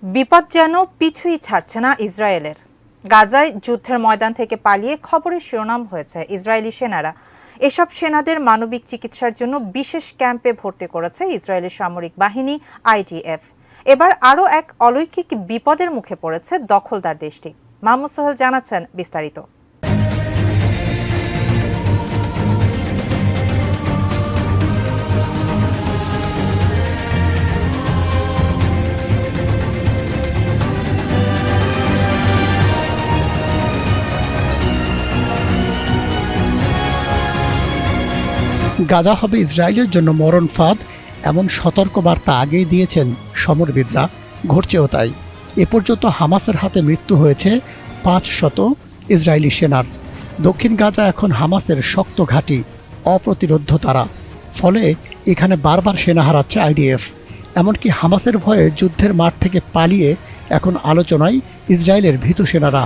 বিপদ যেন পিছুই ছাড়ছে না ইসরায়েলের। গাজায় যুদ্ধের ময়দান থেকে পালিয়ে খবরের শিরোনাম হয়েছে ইসরায়েলি সেনারা। এসব সেনাদের মানবিক চিকিৎসার জন্য বিশেষ ক্যাম্পে ভর্তি করেছে ইসরায়েলের সামরিক বাহিনী IDF। এবার আরও এক অলৌকিক বিপদের মুখে পড়েছে দখলদার দেশটি। মাহমুদ সোহেল জানাচ্ছেন বিস্তারিত। গাজা হবে ইসরায়েলের জন্য মরণ ফাঁদ, এমন সতর্কবার্তা আগেই দিয়েছেন সমরবিদরা, ঘটছেও তাই। এ পর্যন্ত হামাসের হাতে মৃত্যু হয়েছে 500 ইসরায়েলি সেনার। দক্ষিণ গাজা এখন হামাসের শক্ত ঘাঁটি, অপ্রতিরোধ্য তারা। ফলে এখানে বারবার সেনা হারাচ্ছে IDF। এমনকি হামাসের ভয়ে যুদ্ধের মাঠ থেকে পালিয়ে এখন আলোচনায় ইসরায়েলের ভীতু সেনারা।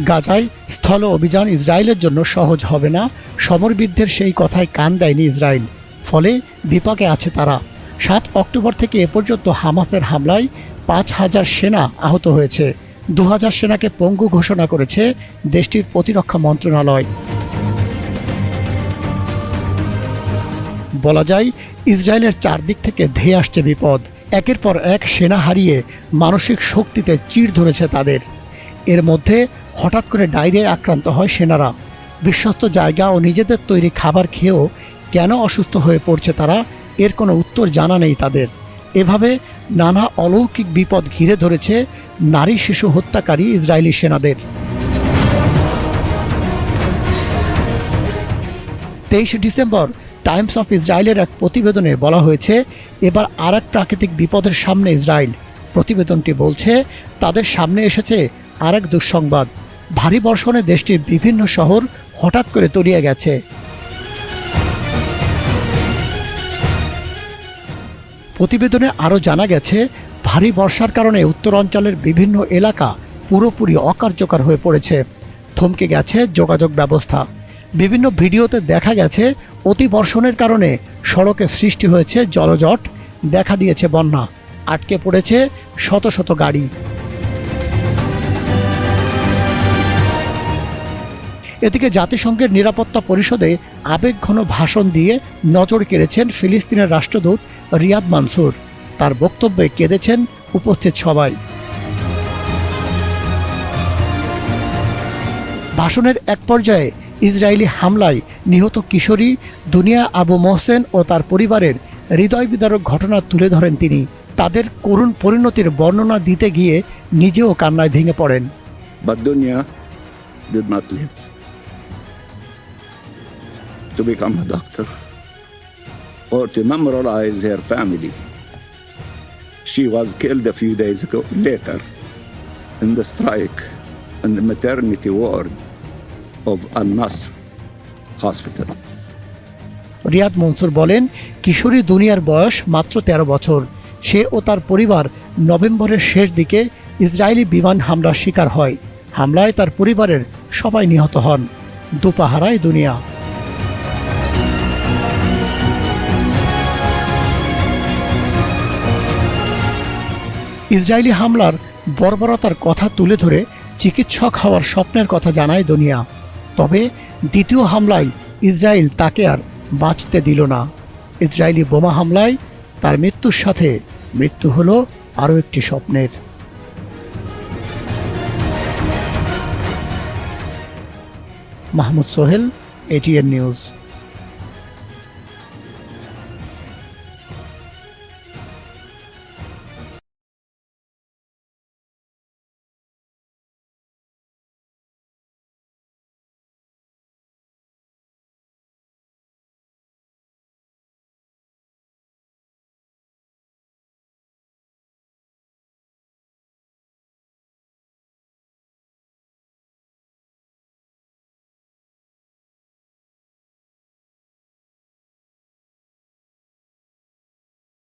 গাজায় স্থল অভিযান ইসরায়েলের জন্য সহজ হবে না, সমরবিদদের সেই কথায় কান দেয়নি ইসরায়েল। ফলে বিপাকে আছে তারা। 7 অক্টোবর থেকে এ পর্যন্ত হামাসের হামলায় 5000 সেনা আহত হয়েছে। 2000 সেনাকে পঙ্গু ঘোষণা করেছে দেশটির প্রতিরক্ষা মন্ত্রণালয়। বলা যায়, ইসরায়েলের চারদিক থেকে ধেয়ে আসছে বিপদ। একের পর এক সেনা হারিয়ে মানসিক শক্তিতে চিড় ধরেছে তাদের। এর মধ্যে হঠাৎ করে ডায়রিয়ায় আক্রান্ত হয় সেনারা। বিশ্বস্ত জায়গা ও নিজেদের তৈরি খাবার খেয়েও কেন অসুস্থ হয়ে পড়ছে তারা, এর কোনো উত্তর জানা নেই তাদের। এভাবে নানা অলৌকিক বিপদ ঘিরে ধরেছে নারী শিশু হত্যাকারী ইসরায়েলি সেনাদের। 23 ডিসেম্বর টাইমস অফ ইসরায়েলের এক প্রতিবেদনে বলা হয়েছে, এবার আর এক প্রাকৃতিক বিপদের সামনে ইসরায়েল। প্রতিবেদনটি বলছে, তাদের সামনে এসেছে আর এক দুঃসংবাদ। ভারী বর্ষণে দেশটির বিভিন্ন শহর হঠাৎ করে তলিয়ে গেছে। প্রতিবেদনে আরও জানা গেছে, ভারী বর্ষার কারণে উত্তরাঞ্চলের বিভিন্ন এলাকা পুরোপুরি অকার্যকর হয়ে পড়েছে। থমকে গেছে যোগাযোগ ব্যবস্থা। বিভিন্ন ভিডিওতে দেখা গেছে, অতি বর্ষণের কারণে সড়কে সৃষ্টি হয়েছে জলজট, দেখা দিয়েছে বন্যা, আটকে পড়েছে শত শত গাড়ি। এদিকে জাতিসংঘের নিরাপত্তা পরিষদে আবেগঘন ভাষণ দিয়ে নজর কেড়েছেন ফিলিস্তিনের রাষ্ট্রদূত রিয়াদ মানসুর। তার বক্তব্যে কেঁদেছেন উপস্থিত সবাই। ভাষণের এক পর্যায়ে ইসরায়েলি হামলায় নিহত কিশোরী দুনিয়া আবু মোহসেন ও তার পরিবারের হৃদয় বিদারক ঘটনা তুলে ধরেন তিনি। তাদের করুণ পরিণতির বর্ণনা দিতে গিয়ে নিজেও কান্নায় ভেঙে পড়েন। But Dunya did not live to become a doctor or to memorialize her family. She was killed a few days later in the strike in the maternity ward of Al-Nasr Hospital. Riyad Mansur বলেন, কিশোরী দুনিয়ার বয়স মাত্র 13 বছর। সে ও তার পরিবার নভেম্বরের শেষ দিকে ইসরায়েলি বিমান হামলার শিকার হয়। হামলায় তার পরিবারের সবাই নিহত হন। দুপাহারায় দুনিয়া। ইসরায়েলি হামলার বর্বরতার কথা তুলে ধরে চিকিৎসক হওয়ার স্বপ্নের কথা জানায় দুনিয়া। তবে দ্বিতীয় হামলায় ইসরায়েল তাকে আর বাঁচতে দিল না। ইসরায়েলি বোমা হামলায় তার মৃত্যুর সাথে মৃত্যু হলো আরও একটি স্বপ্নের। Mahmud Sohel, ATN news.